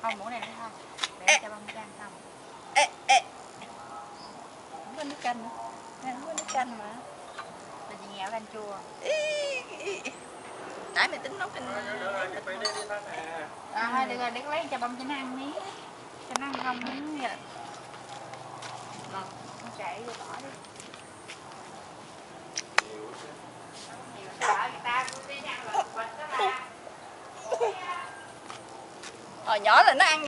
Không, muỗng này không, để cho bông canh không. Không có nước canh nữa, không có nước canh mà. Mình chỉ nhẹo canh chua. Nãy mày tính nấu canh. Thôi được rồi, để con lấy cho bông cho nó ăn miếng, cho nó ăn không miếng vậy. Rồi, con chạy vô bỏ đi. Hồi nhỏ là nó ăn